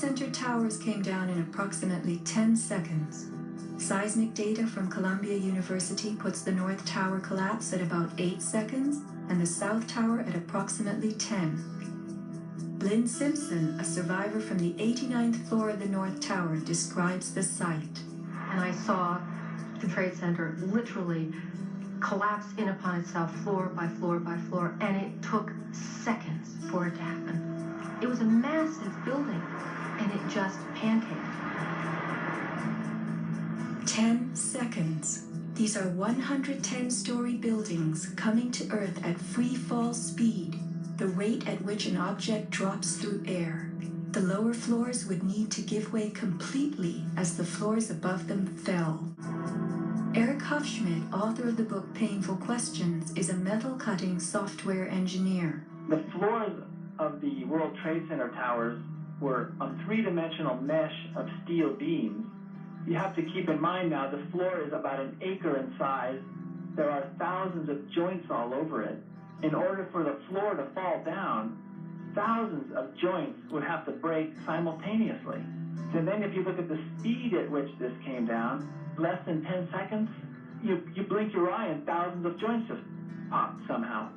Center towers came down in approximately 10 seconds. Seismic data from Columbia University puts the North Tower collapse at about 8 seconds and the South Tower at approximately 10. Lynn Simpson, a survivor from the 89th floor of the North Tower, describes the sight. And I saw the Trade Center literally collapse in upon itself floor by floor by floor, and it took seconds for it to happen. It was a massive building, and it just pancaked. 10 seconds. These are 110-story buildings coming to Earth at free fall speed, the rate at which an object drops through air. The lower floors would need to give way completely as the floors above them fell. Eric Hufschmidt, author of the book Painful Questions, is a metal-cutting software engineer. The floors of the World Trade Center towers were a three-dimensional mesh of steel beams. You have to keep in mind now the floor is about an acre in size. There are thousands of joints all over it. In order for the floor to fall down, thousands of joints would have to break simultaneously. And then if you look at the speed at which this came down, less than 10 seconds, you blink your eye and thousands of joints just popped somehow.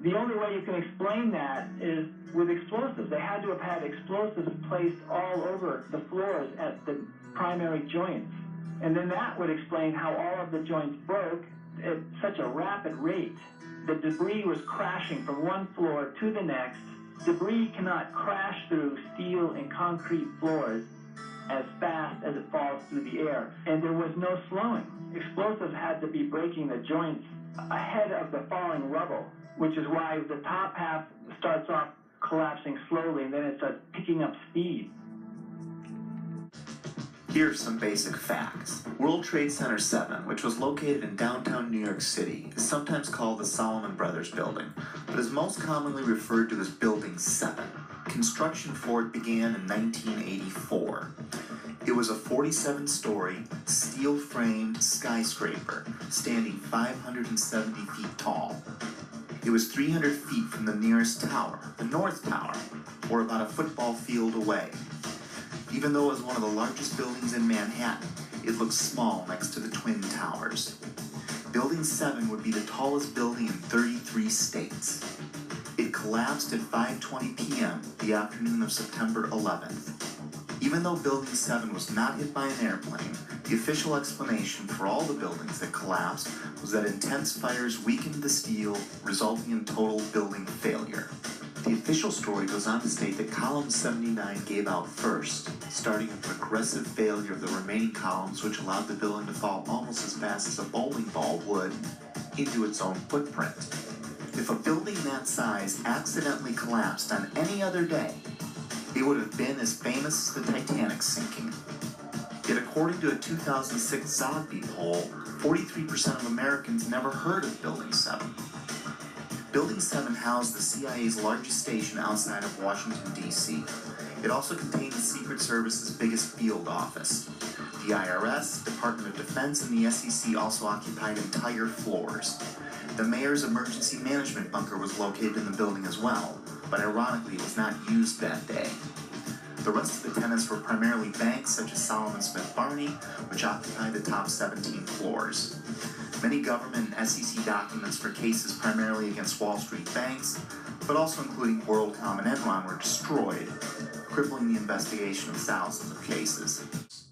The only way you can explain that is with explosives. They had to have had explosives placed all over the floors at the primary joints. And then that would explain how all of the joints broke at such a rapid rate. The debris was crashing from one floor to the next. Debris cannot crash through steel and concrete floors as fast as it falls through the air. And there was no slowing. Explosives had to be breaking the joints ahead of the falling rubble, which is why the top half starts off collapsing slowly and then it starts picking up speed. Here are some basic facts. World Trade Center 7, which was located in downtown New York City, is sometimes called the Salomon Brothers Building, but is most commonly referred to as Building 7. Construction for it began in 1984. It was a 47-story, steel-framed skyscraper, standing 570 feet tall. It was 300 feet from the nearest tower, the North Tower, or about a football field away. Even though it was one of the largest buildings in Manhattan, it looked small next to the Twin Towers. Building 7 would be the tallest building in 33 states. It collapsed at 5:20 p.m. the afternoon of September 11th. Even though Building 7 was not hit by an airplane, the official explanation for all the buildings that collapsed was that intense fires weakened the steel, resulting in total building failure. The official story goes on to state that column 79 gave out first, starting a progressive failure of the remaining columns, which allowed the building to fall almost as fast as a bowling ball would into its own footprint. If a building that size accidentally collapsed on any other day, it would have been as famous as the Titanic sinking. Yet according to a 2006 Zogby poll, 43% of Americans never heard of Building 7. Building 7 housed the CIA's largest station outside of Washington, D.C. It also contained the Secret Service's biggest field office. The IRS, Department of Defense, and the SEC also occupied entire floors. The mayor's emergency management bunker was located in the building as well, but ironically it was not used that day. The rest of the tenants were primarily banks such as Salomon Smith Barney, which occupied the top 17 floors. Many government and SEC documents for cases primarily against Wall Street banks, but also including WorldCom and Enron, were destroyed, crippling the investigation of thousands of cases.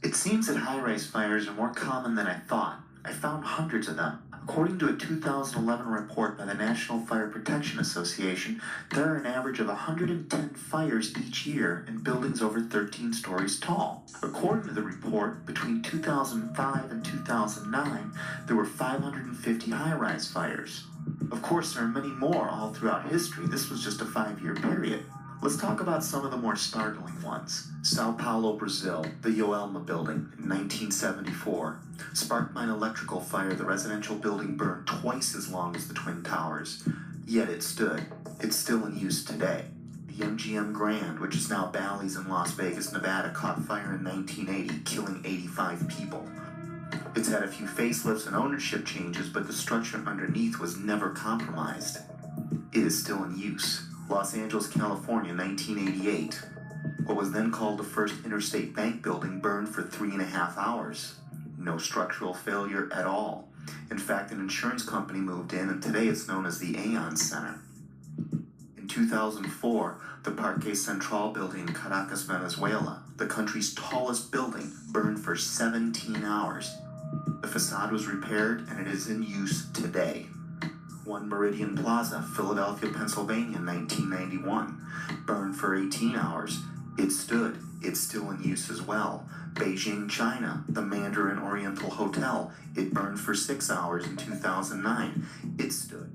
It seems that high-rise fires are more common than I thought. I found hundreds of them. According to a 2011 report by the National Fire Protection Association, there are an average of 110 fires each year in buildings over 13 stories tall. According to the report, between 2005 and 2009, there were 550 high-rise fires. Of course, there are many more all throughout history. This was just a 5-year period. Let's talk about some of the more startling ones. Sao Paulo, Brazil, the Joelma building in 1974. Sparked by an electrical fire, the residential building burned twice as long as the Twin Towers. Yet it stood. It's still in use today. The MGM Grand, which is now Bally's in Las Vegas, Nevada, caught fire in 1980, killing 85 people. It's had a few facelifts and ownership changes, but the structure underneath was never compromised. It is still in use. Los Angeles, California, 1988. What was then called the first Interstate Bank building burned for 3.5 hours. No structural failure at all. In fact, an insurance company moved in, and today it's known as the Aon Center. In 2004, the Parque Central building in Caracas, Venezuela, the country's tallest building, burned for 17 hours. The facade was repaired, and it is in use today. One Meridian Plaza, Philadelphia, Pennsylvania, 1991, burned for 18 hours. It stood. It's still in use as well. Beijing, China, the Mandarin Oriental Hotel, it burned for 6 hours in 2009. It stood.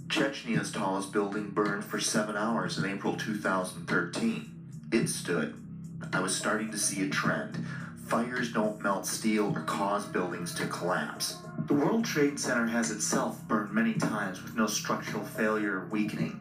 Chechnya's tallest building burned for 7 hours in April 2013. It stood. I was starting to see a trend. Fires don't melt steel or cause buildings to collapse. The World Trade Center has itself burned many times with no structural failure or weakening.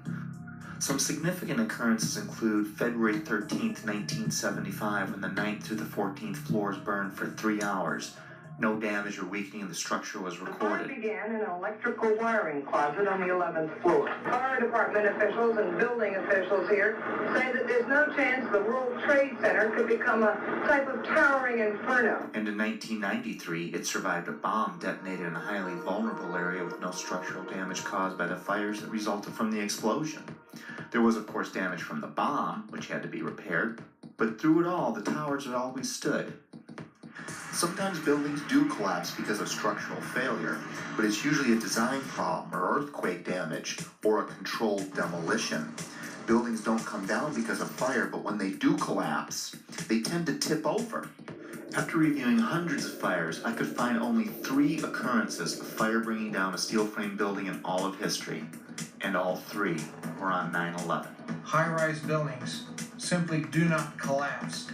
Some significant occurrences include February 13th, 1975, when the 9th through the 14th floors burned for 3 hours. No damage or weakening in the structure was recorded. The fire began in an electrical wiring closet on the 11th floor. Fire department officials and building officials here say that there's no chance the World Trade Center could become a type of towering inferno. And in 1993, it survived a bomb detonated in a highly vulnerable area with no structural damage caused by the fires that resulted from the explosion. There was, of course, damage from the bomb, which had to be repaired, but through it all, the towers had always stood. Sometimes buildings do collapse because of structural failure, but it's usually a design problem or earthquake damage or a controlled demolition. Buildings don't come down because of fire, but when they do collapse, they tend to tip over. After reviewing hundreds of fires, I could find only 3 occurrences of fire bringing down a steel frame building in all of history, and all 3 were on 9/11. High-rise buildings simply do not collapse.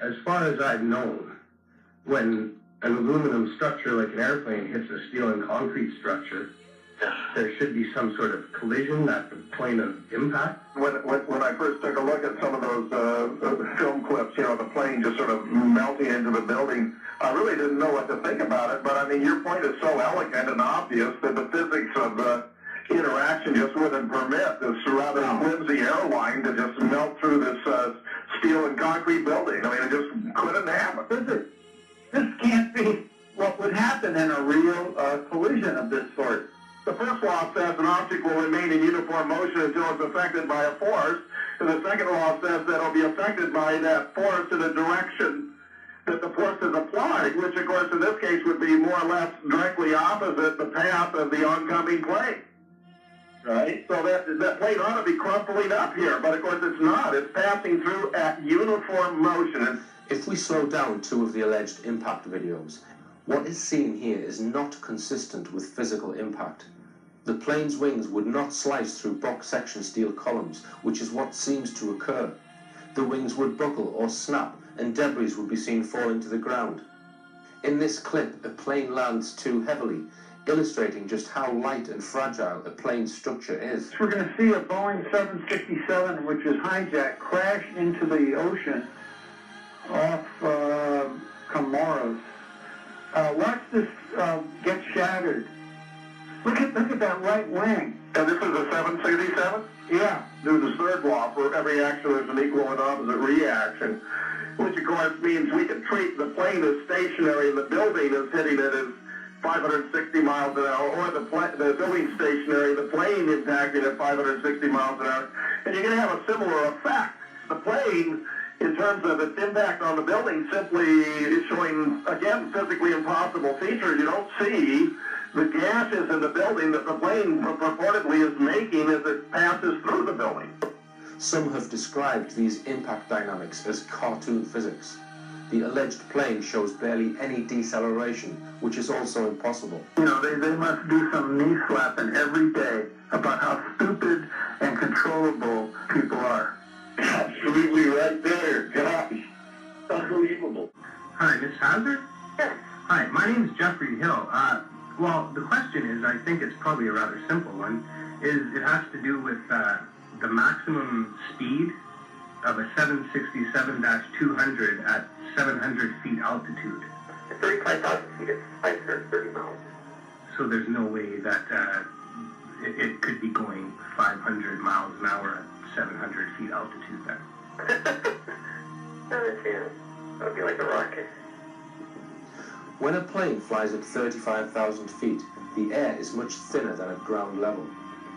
As far as I've known, when an aluminum structure like an airplane hits a steel and concrete structure, there should be some sort of collision at the plane of impact. When I first took a look at some of those film clips, the plane just sort of melting into the building, I really didn't know what to think about it. But I mean, your point is so elegant and obvious that the physics of the interaction just wouldn't permit this rather flimsy airline to just melt through this steel and concrete building. I mean, it just couldn't happen. This can't be what would happen in a real collision of this sort. The first law says an object will remain in uniform motion until it's affected by a force, and the second law says that it'll be affected by that force in a direction that the force is applied, which of course in this case would be more or less directly opposite the path of the oncoming plane. Right? So that plane ought to be crumpling up here, but of course it's not. It's passing through at uniform motion. If we slow down 2 of the alleged impact videos, what is seen here is not consistent with physical impact. The plane's wings would not slice through box section steel columns, which is what seems to occur. The wings would buckle or snap, and debris would be seen falling to the ground. In this clip, a plane lands too heavily, illustrating just how light and fragile a plane's structure is. We're going to see a Boeing 767, which is hijacked, crash into the ocean off Comoros. Watch this get shattered. Look at that right wing. And this is a 767? Yeah. There's a third law. For every action, there's an equal and opposite reaction, which of course means we can treat the plane as stationary and the building as hitting it as 560 miles an hour, or the building stationary, the plane impacting at 560 miles an hour, and you're going to have a similar effect. The plane, in terms of its impact on the building, simply is showing, again, physically impossible features. You don't see the gases in the building that the plane purportedly is making as it passes through the building. Some have described these impact dynamics as cartoon physics. The alleged plane shows barely any deceleration, which is also impossible. They must do some knee slapping every day about how stupid and controllable people are. Absolutely right there. Gosh. Unbelievable. Hi, Miss Hazard? Yes. Hi, my name is Jeffrey Hill. Well, the question is, I think it's probably a rather simple one, it has to do with the maximum speed of a 767-200 at 700 feet altitude. At 35,000 feet, it's 530 miles. So there's no way that it could be going 500 miles an hour at 700 feet altitude then. Not a chance. That would be like a rocket. When a plane flies at 35,000 feet, the air is much thinner than at ground level.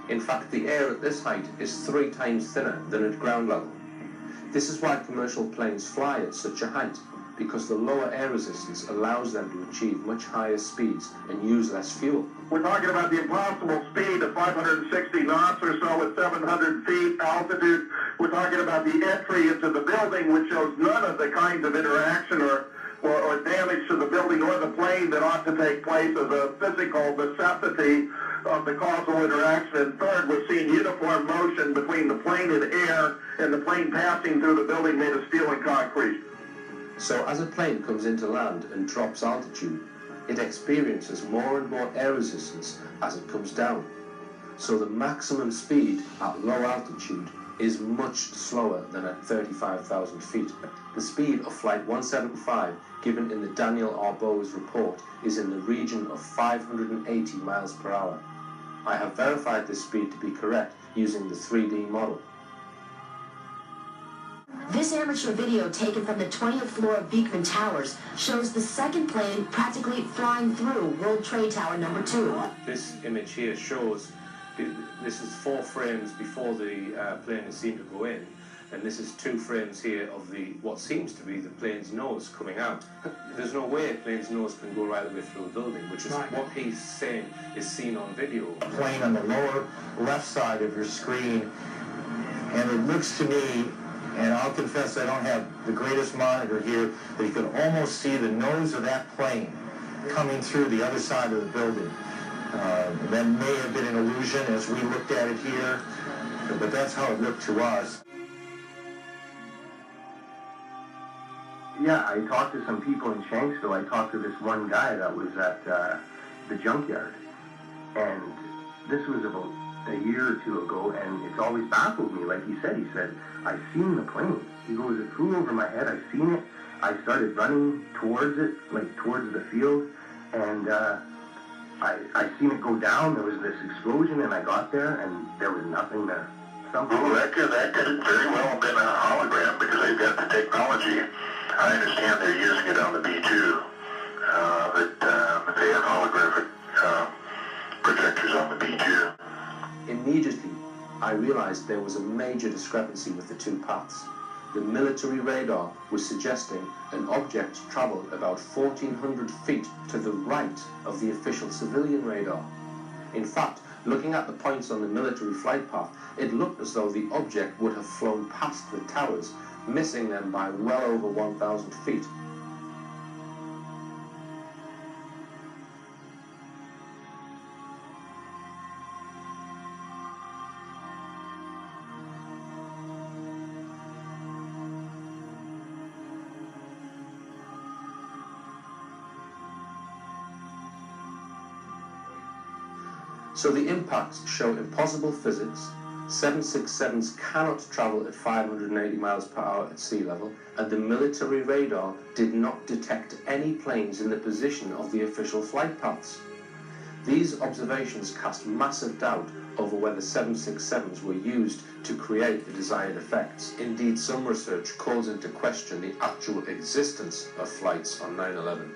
In fact, the air at this height is 3 times thinner than at ground level. This is why commercial planes fly at such a height, because the lower air resistance allows them to achieve much higher speeds and use less fuel. We're talking about the impossible speed of 560 knots or so at 700 feet altitude. We're talking about the entry into the building, which shows none of the kinds of interaction or damage to the building or the plane that ought to take place as a physical necessity of the causal interaction. And third, we're seeing uniform motion between the plane in air and the plane passing through the building made of steel and concrete. So as a plane comes into land and drops altitude, it experiences more and more air resistance as it comes down. So the maximum speed at low altitude is much slower than at 35,000 feet. The speed of Flight 175, given in the Daniel R. Bowes report, is in the region of 580 miles per hour. I have verified this speed to be correct using the 3D model. This amateur video taken from the 20th floor of Beekman Towers shows the second plane practically flying through World Trade Tower number 2. This image here shows, this is 4 frames before the plane is seen to go in, and this is 2 frames here of what seems to be the plane's nose coming out. There's no way a plane's nose can go right away through a building, which is what he's saying is seen on video. A plane on the lower left side of your screen, and it looks to me, and I'll confess I don't have the greatest monitor here, that you can almost see the nose of that plane coming through the other side of the building. That may have been an illusion as we looked at it here, but that's how it looked to us. Yeah, I talked to some people in Shanksville. I talked to this one guy that was at the junkyard. And this was about a year or 2 ago, and it's always baffled me. Like he said, I've seen the plane. He goes, it flew over my head. I've seen it. I started running towards it, like towards the field, and I seen it go down. There was this explosion, and I got there, and there was nothing there. Well, that could very well have been a hologram because they've got the technology. I understand they're using it on the B-2, but they have holographic projectors on the B-2. Immediately, I realized there was a major discrepancy with the 2 paths. The military radar was suggesting an object traveled about 1,400 feet to the right of the official civilian radar. In fact, looking at the points on the military flight path, it looked as though the object would have flown past the towers, missing them by well over 1,000 feet. So the impacts show impossible physics. 767s cannot travel at 580 miles per hour at sea level, and the military radar did not detect any planes in the position of the official flight paths. These observations cast massive doubt over whether 767s were used to create the desired effects. Indeed, some research calls into question the actual existence of flights on 9/11.